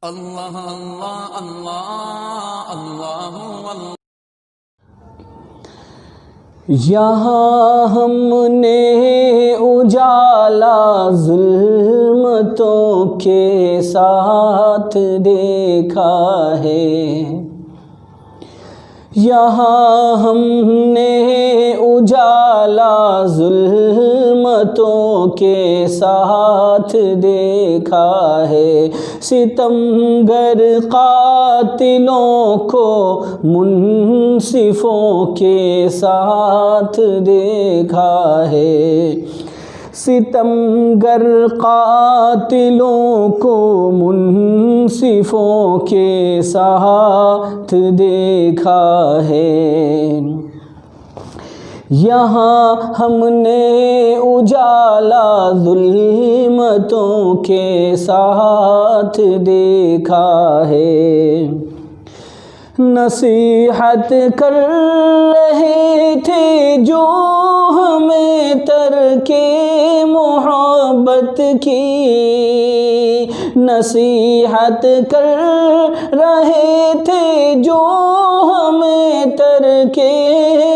اللہ اللہ اللہ اللہ اللہ۔ یہاں ہم نے اجالا ظلمتوں کے ساتھ دیکھا ہے، یہاں ہم نے اجالا ظلمتوں کے ساتھ دیکھا ہے، ستمگر قاتلوں کو منصفوں کے ساتھ دیکھا ہے، ستمگر قاتلوں کو منصفوں کے ساتھ دیکھا ہے، یہاں ہم نے اجالا ظلمتوں کے ساتھ دیکھا ہے، نصیحت کر رہے تھے جو ہمیں ترک محبت کی، نصیحت کر رہے تھے جو ہمیں ترک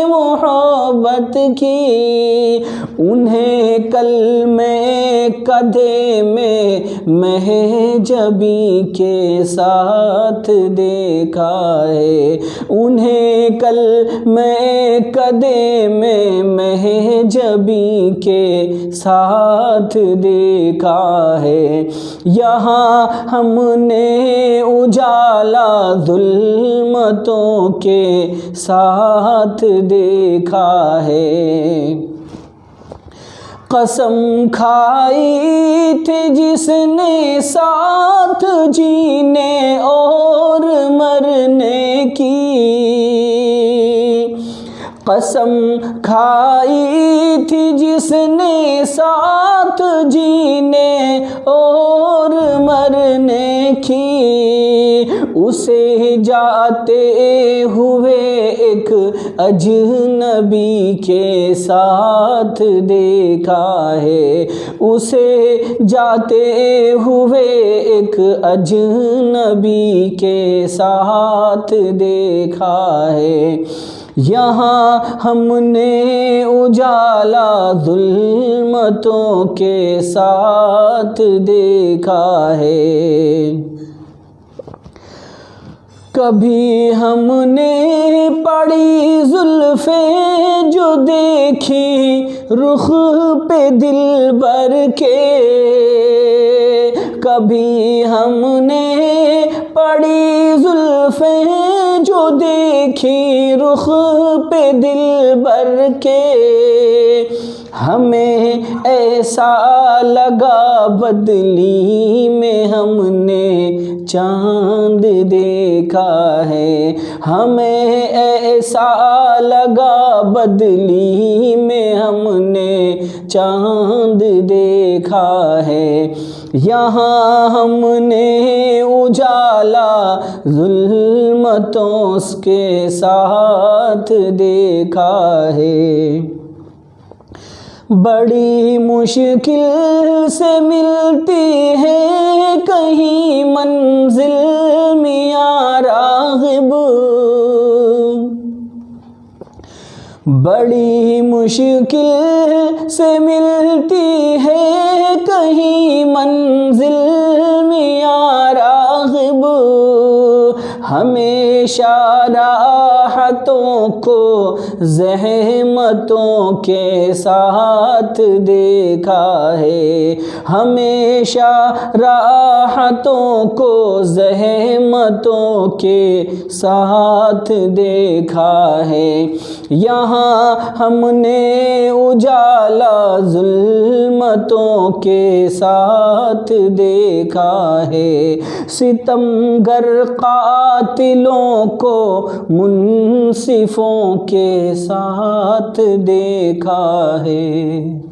محبت کی، انہیں کلمے کدھے میں مہجبی کے ساتھ دیکھا ہے، انہیں کلمے کدھے میں مہجبی کے ساتھ دیکھا ہے، یہاں ہم نے اجالا ظلمتوں کے ساتھ دیکھا ہے، قسم کھائی تھی جس نے ساتھ جینے اور مرنے کی، قسم کھائی تھی جس نے ساتھ جینے اور مرنے کی، اسے جاتے ہوئے ایک اجنبی کے ساتھ دیکھا ہے، اسے جاتے ہوئے ایک اجنبی کے ساتھ دیکھا ہے، یہاں ہم نے اجالا ظلمتوں کے ساتھ دیکھا ہے، کبھی ہم نے پڑی زلفیں جو دیکھی رخ پہ دلبر کے، کبھی ہم نے پڑی زلفیں جو دیکھی رخ پہ دلبر کے، ہمیں ایسا لگا بدلی میں ہم نے چاند دیکھا ہے، ہمیں ایسا لگا بدلی میں ہم نے چاند دیکھا ہے، یہاں ہم نے اجالا ظلمتوں کے ساتھ دیکھا ہے، بڑی مشکل سے ملتی ہے کہیں منزل میاں راغب، بڑی مشکل سے ملتی ہے کہیں منزل میاں راغب، ہمیشہ راحتوں کو زحمتوں کے ساتھ دیکھا ہے، ہمیشہ راحتوں کو زحمتوں کے ساتھ دیکھا ہے، یہاں ہم نے اجالا ظلمتوں کے ساتھ دیکھا ہے، ستمگر قاتلوں کو منصفوں کے ساتھ دیکھا ہے۔